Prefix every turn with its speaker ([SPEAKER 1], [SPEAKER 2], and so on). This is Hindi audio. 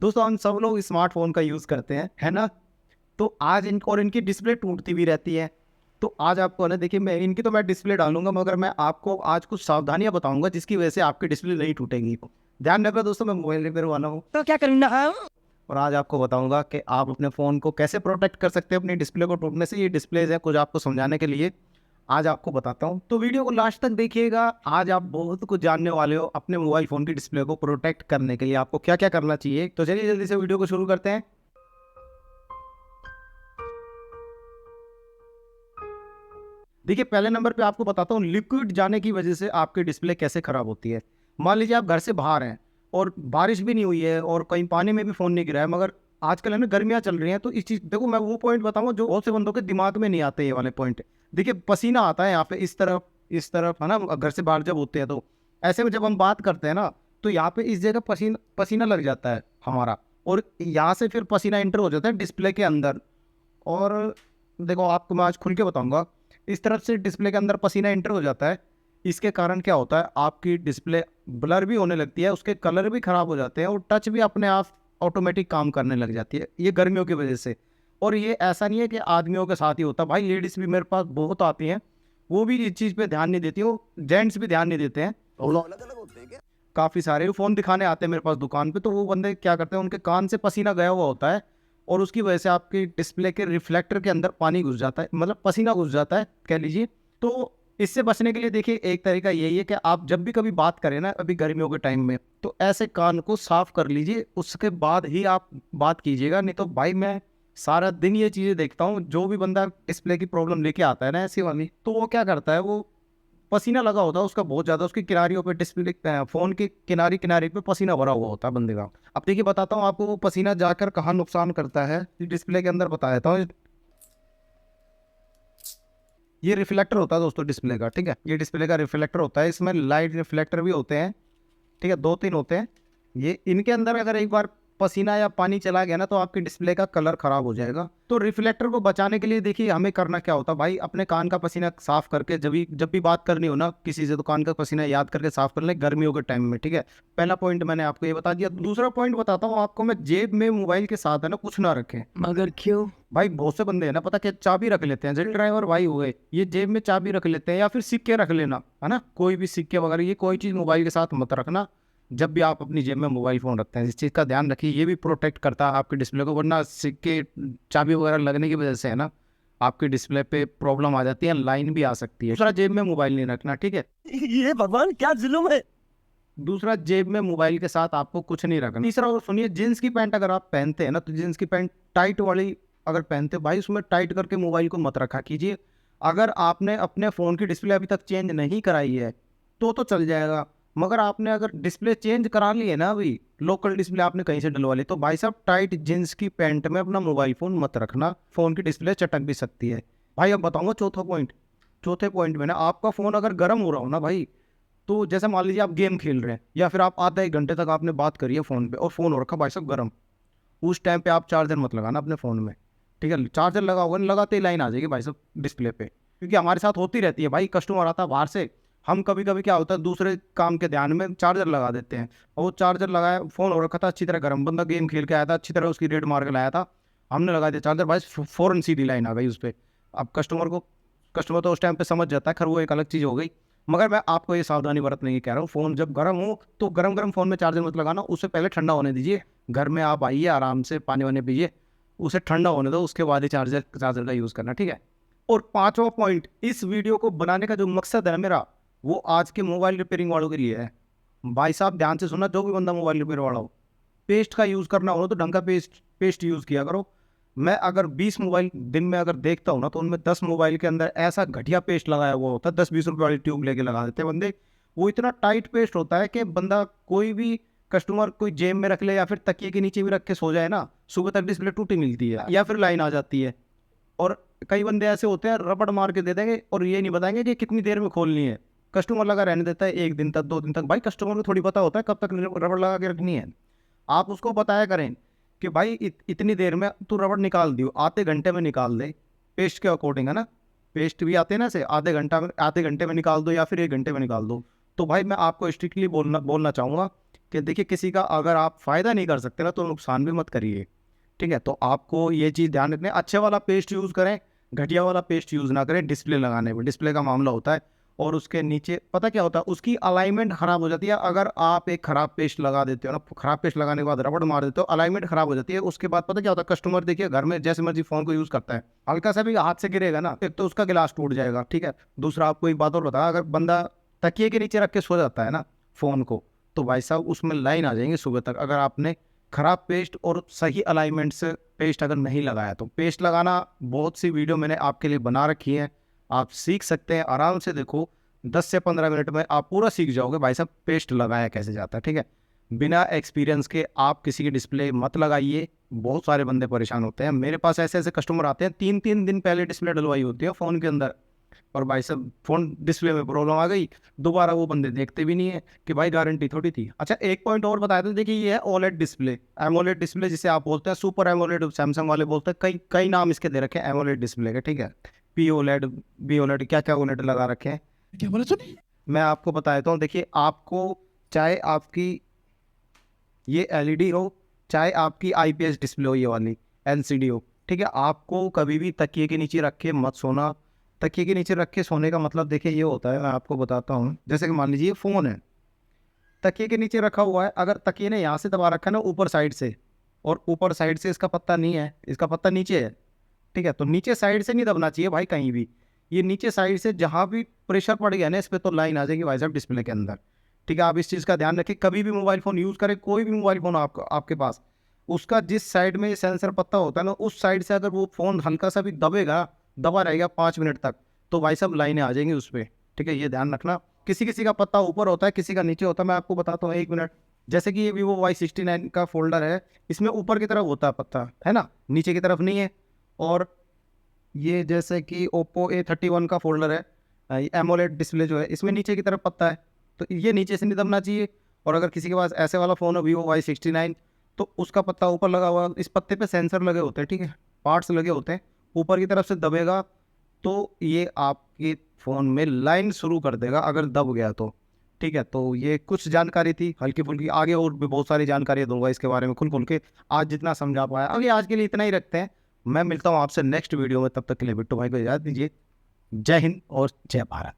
[SPEAKER 1] दोस्तों हम सब लोग स्मार्टफोन का यूज़ करते हैं, है ना? तो आज इनको और इनकी डिस्प्ले टूटती भी रहती है। तो आज आपको है ना, देखिए मैं इनकी तो मैं डिस्प्ले डालूँगा, मगर मैं आपको आज कुछ सावधानियाँ बताऊँगा जिसकी वज़ह से आपकी डिस्प्ले नहीं टूटेगी। ध्यान रखना दोस्तों, मैं मोबाइल रिपेयर वाला हूँ। तो क्या करना है? और आज आपको बताऊँगा कि आप अपने फ़ोन को कैसे प्रोटेक्ट कर सकते हैं अपनी डिस्प्ले को टूटने से। ये डिस्प्लेज़ है कुछ आपको समझाने के लिए आज आपको बताता हूँ। तो वीडियो को लास्ट तक देखिएगा। आज आप बहुत कुछ जानने वाले हो अपने मोबाइल फ़ोन की डिस्प्ले को प्रोटेक्ट करने के लिए आपको क्या-क्या करना चाहिए। तो चलिए जल्दी से वीडियो को शुरू करते हैं। देखिए पहले नंबर पे आपको बताता हूँ लिक्विड जाने की वजह से आपकी डिस्प्ले कैसे खराब होती है। मान लीजिए आप घर से बाहर हैं और बारिश भी नहीं हुई है और कहीं पानी में भी फ़ोन नहीं गिरा है, मगर आजकल है ना गर्मियाँ चल रही हैं, तो इस चीज़ देखो मैं वो पॉइंट बताऊँगा जो बहुत से बंदों के दिमाग में नहीं आते, ये वाले पॉइंट। देखिए पसीना आता है यहाँ पे इस तरफ है ना, घर से बाहर जब होते हैं तो ऐसे में जब हम बात करते हैं ना, तो यहाँ पे इस जगह पसीना पसीना लग जाता है हमारा, और यहाँ से फिर पसीना एंटर हो जाता है डिस्प्ले के अंदर। और देखो आपको मैं आज खुल के बताऊँगा, इस तरफ से डिस्प्ले के अंदर पसीना एंटर हो जाता है। इसके कारण क्या होता है, आपकी डिस्प्ले ब्लर भी होने लगती है, उसके कलर भी ख़राब हो जाते हैं और टच भी अपने आप ऑटोमेटिक काम करने लग जाती है, ये गर्मियों की वजह से। और ये ऐसा नहीं है कि आदमियों के साथ ही होता है, भाई लेडीज़ भी मेरे पास बहुत आती हैं, वो भी इस चीज़ पे ध्यान नहीं देती, वो जेंट्स भी ध्यान नहीं देते हैं। वो लोग अलग-अलग होते हैं क्या? काफ़ी सारे फ़ोन दिखाने आते हैं मेरे पास दुकान पे, तो वो बंदे क्या करते हैं, उनके कान से पसीना गया हुआ होता है और उसकी वजह से आपकी डिस्प्ले के रिफ्लेक्टर के अंदर पानी घुस जाता है, मतलब पसीना घुस जाता है कह लीजिए। तो इससे बचने के लिए देखिए एक तरीका यही है कि आप जब भी कभी बात करें ना, अभी गर्मियों के टाइम में, तो ऐसे कान को साफ कर लीजिए, उसके बाद ही आप बात कीजिएगा। नहीं तो भाई मैं सारा दिन ये चीज़ें देखता हूँ, जो भी बंदा डिस्प्ले की प्रॉब्लम लेके आता है ना ऐसी वाली, तो वो क्या करता है, वो पसीना लगा होता है उसका बहुत ज़्यादा, उसकी किनारियों पे डिस्प्ले फ़ोन की किनारी पे पसीना भरा हुआ होता है बंदे का। अब देखिए बताता हूँ आपको वो पसीना जाकर कहाँ नुकसान करता है, डिस्प्ले के अंदर बता देता हूँ। ये रिफ्लेक्टर होता है दोस्तों डिस्प्ले का, ठीक है? ये डिस्प्ले का रिफ्लेक्टर होता है, इसमें लाइट रिफ्लेक्टर भी होते हैं, ठीक है? 2-3 होते हैं। ये इनके अंदर अगर एक बार पसीना या पानी चला गया ना, तो आपकी डिस्प्ले का कलर खराब हो जाएगा। तो रिफ्लेक्टर को बचाने के लिए देखिए हमें करना क्या होता है भाई, अपने कान का पसीना साफ करके जब भी बात करनी हो ना किसी से, तो कान का पसीना याद करके साफ कर लें गर्मियों के टाइम में, ठीक है? पहला पॉइंट मैंने आपको ये बता दिया। दूसरा पॉइंट बताता हूँ आपको मैं, जेब में मोबाइल के साथ है ना कुछ ना रखें। मगर क्यों? भाई बहुत से बंदे हैं ना, पता क्या, चाबी रख लेते हैं, जैसे ड्राइवर भाई हो गए, ये जेब में चाबी रख लेते हैं, या फिर सिक्के रख लेना, है ना? कोई भी सिक्के वगैरह, ये कोई चीज़ मोबाइल के साथ मत रखना जब भी आप अपनी जेब में मोबाइल फ़ोन रखते हैं। इस चीज़ का ध्यान रखिए, ये भी प्रोटेक्ट करता है आपके डिस्प्ले को, वरना सिक्के, चाबी वगैरह लगने की वजह से है ना, आपकी डिस्प्ले पे प्रॉब्लम आ जाती है, लाइन भी आ सकती है। दूसरा, जेब में मोबाइल नहीं रखना, ठीक है? ये भगवान क्या जुल्म है। दूसरा, जेब में मोबाइल के साथ आपको कुछ नहीं रखना। तीसरा, और सुनिए, जीन्स की पैंट अगर आप पहनते हैं ना, तो जीन्स की पैंट टाइट वाली अगर पहनते हैं भाई, उसमें टाइट करके मोबाइल को मत रखा कीजिए। अगर आपने अपने फ़ोन की डिस्प्ले अभी तक चेंज नहीं कराई है तो चल जाएगा, मगर आपने अगर डिस्प्ले चेंज करा ली है ना, अभी लोकल डिस्प्ले आपने कहीं से डलवा ली, तो भाई साहब टाइट जीन्स की पैंट में अपना मोबाइल फ़ोन मत रखना, फ़ोन की डिस्प्ले चटक भी सकती है। भाई अब बताऊंगा चौथा पॉइंट। चौथे पॉइंट में ना, आपका फ़ोन अगर गर्म हो रहा हो ना भाई, तो जैसे मान लीजिए आप गेम खेल रहे हैं, या फिर आप आधा 1 घंटे तक आपने बात करी है फ़ोन पे और फ़ोन हो रखा भाई साहब गर्म, उस टाइम पे आप चार्जर मत लगाना अपने फ़ोन में, ठीक है? चार्जर लगा होगा, लगाते ही लाइन आ जाएगी भाई साहब डिस्प्ले पे, क्योंकि हमारे साथ होती रहती है भाई, कस्टमर आता है बाहर से, हम कभी कभी क्या होता है दूसरे काम के ध्यान में चार्जर लगा देते हैं, और वो चार्जर लगाया, फ़ोन हो रखा था अच्छी तरह गर्म, बंदा गेम खेल के आया था, अच्छी तरह उसकी रेड मार के लाया था, हमने लगा दिया चार्जर, भाई फ़ौरन सीधी लाइन आ गई उस पर। अब कस्टमर तो उस टाइम पे समझ जाता है, खैर वो एक अलग चीज़ हो गई। मगर मैं आपको ये सावधानी बरतने की कह रहा हूँ, फ़ोन जब गर्म हो तो गरम गरम फ़ोन में चार्जर मत लगाना, उससे पहले ठंडा होने दीजिए। घर में आप आइए, आराम से पानी वानी पीजिए, उसे ठंडा होने दो, उसके बाद ही चार्जर चार्जर का यूज़ करना, ठीक है? और पांचवा पॉइंट, इस वीडियो को बनाने का जो मकसद है मेरा, वो आज के मोबाइल रिपेयरिंग वालों के लिए है। भाई साहब ध्यान से सुनना, जो भी बंदा मोबाइल रिपेयर वाला हो, पेस्ट का यूज़ करना हो तो ढंग का पेस्ट पेस्ट यूज़ किया करो। मैं अगर 20 मोबाइल दिन में अगर देखता हूँ ना, तो उनमें 10 मोबाइल के अंदर ऐसा घटिया पेस्ट लगाया हुआ होता है, 10-20 रुपये वाली ट्यूब लेके लगा देते हैं बंदे। वो इतना टाइट पेस्ट होता है कि बंदा, कोई भी कस्टमर कोई जेब में रख ले या फिर तकिए के नीचे भी रख के सो जाए ना, सुबह तक डिस्प्ले टूटी मिलती है या फिर लाइन आ जाती है। और कई बंदे ऐसे होते हैं, रबड़ मार के दे देंगे और ये नहीं बताएंगे कि कितनी देर में खोलनी है। कस्टमर लगा रहने देता है 1 दिन तक, 2 दिन तक। भाई कस्टमर को थोड़ी पता होता है कब तक रबड़ लगा के रखनी है। आप उसको बताया करें कि भाई इतनी देर में तू रबड़ निकाल दियो, आधे घंटे में निकाल दे, पेस्ट के अकॉर्डिंग, है ना? पेस्ट भी आते हैं ना ऐसे, आधे घंटे में निकाल दो या फिर 1 घंटे में निकाल दो। तो भाई मैं आपको स्ट्रिक्टली बोलना बोलना चाहूँगा कि देखिए किसी का अगर आप फ़ायदा नहीं कर सकते ना तो नुकसान भी मत करिए, ठीक है। तो आपको ये चीज़ ध्यान रखनी है, अच्छे वाला पेस्ट यूज़ करें, घटिया वाला पेस्ट यूज़ ना करें डिस्प्ले लगाने में। डिस्प्ले का मामला होता है और उसके नीचे पता क्या होता है, उसकी अलाइनमेंट ख़राब हो जाती है। अगर आप एक ख़राब पेस्ट लगा देते हो ना, ख़राब पेस्ट लगाने के बाद रबड़ मार देते हो, अलाइनमेंट ख़राब हो जाती है। उसके बाद पता क्या होता है, कस्टमर देखिए घर में जैसे मर्जी फ़ोन को यूज़ करता है, हल्का सा भी हाथ से गिरेगा ना, एक तो उसका गिलास टूट जाएगा, ठीक है। दूसरा आपको एक बात और बताया, अगर बंदा तकिए के नीचे रख के सो जाता है ना फ़ोन को, तो भाई साहब उसमें लाइन आ जाएंगे सुबह तक, अगर आपने खराब पेस्ट और सही अलाइनमेंट से पेस्ट अगर नहीं लगाया। तो पेस्ट लगाना बहुत सी वीडियो मैंने आपके लिए बना रखी है, आप सीख सकते हैं आराम से। देखो 10 से 15 मिनट में आप पूरा सीख जाओगे भाई साहब पेस्ट लगाया कैसे जाता है, ठीक है। बिना एक्सपीरियंस के आप किसी की डिस्प्ले मत लगाइए, बहुत सारे बंदे परेशान होते हैं। मेरे पास ऐसे ऐसे कस्टमर आते हैं 3-3 दिन पहले डिस्प्ले डलवाई होती है फ़ोन के अंदर, और भाई साहब फ़ोन डिस्प्ले में प्रॉब्लम आ गई, दोबारा वो बंदे देखते भी नहीं है कि भाई गारंटी थोड़ी थी। अच्छा एक पॉइंट और बताया था, देखिए ये है ओलेड डिस्प्ले, एमोलेड डिस्प्ले जिसे आप बोलते हैं, सुपर एमोलेड सैमसंग वाले बोलते हैं, कई कई नाम इसके दे रखे हैं एमोलेड डिस्प्ले के, ठीक है। पी ओलेड, बी ओलेड, क्या क्या ओलेड लगा रखे हैं,
[SPEAKER 2] क्या बोला सुनी?
[SPEAKER 1] मैं आपको बता देता हूँ। देखिए आपको चाहे आपकी ये एलईडी हो, चाहे आपकी आईपीएस डिस्प्ले हो, ये वाली एलसीडी हो, ठीक है, आपको कभी भी तकिए के नीचे रख के मत सोना। तकिए के नीचे रख के सोने का मतलब देखिए ये होता है, मैं आपको बताता हूँ। जैसे कि मान लीजिए फ़ोन है, तकिए के नीचे रखा हुआ है, अगर तकिए ने यहाँ से दबा रखा है ना ऊपर साइड से, और ऊपर साइड से इसका पत्ता नहीं है, इसका पत्ता नीचे है, ठीक है, तो नीचे साइड से नहीं दबना चाहिए भाई कहीं भी। ये नीचे साइड से जहाँ भी प्रेशर पड़ गया ना इस पे, तो लाइन आ जाएगी भाई साहब डिस्प्ले के अंदर, ठीक है। आप इस चीज़ का ध्यान रखें, कभी भी मोबाइल फ़ोन यूज़ करें, कोई भी मोबाइल फ़ोन आपके पास, उसका जिस साइड में सेंसर पत्ता होता है ना, उस साइड से अगर वो फ़ोन हल्का सा भी दबेगा, दबा रहेगा 5 मिनट तक, तो भाई साहब लाइनें आ जाएंगी उस पर, ठीक है। ये ध्यान रखना, किसी किसी का पत्ता ऊपर होता है, किसी का नीचे होता है। मैं आपको बताता हूँ 1 मिनट। जैसे कि ये वीवो Y69 का फोल्डर है, इसमें ऊपर की तरफ होता है पत्ता, है ना, नीचे की तरफ नहीं है। और ये जैसे कि ओप्पो A31 का फोल्डर है, एमोलेड डिस्प्ले जो है, इसमें नीचे की तरफ पत्ता है, तो ये नीचे से नहीं दबना चाहिए। और अगर किसी के पास ऐसे वाला फ़ोन हो वीवो Y69, तो उसका पत्ता ऊपर लगा हुआ, इस पत्ते पे सेंसर लगे होते हैं, ठीक है, पार्ट्स लगे होते हैं, ऊपर की तरफ से दबेगा तो ये आपके फ़ोन में लाइन शुरू कर देगा अगर दब गया तो, ठीक है। तो ये कुछ जानकारी थी हल्की फुल्की, आगे और भी बहुत सारी जानकारी दूंगा इसके बारे में खुल खुल के, आज जितना समझा पाया। अभी आज के लिए इतना ही रखते हैं, मैं मिलता हूँ आपसे नेक्स्ट वीडियो में, तब तक के लिए बिट्टू भाई को इजाज़त दीजिए। जय हिंद और जय भारत।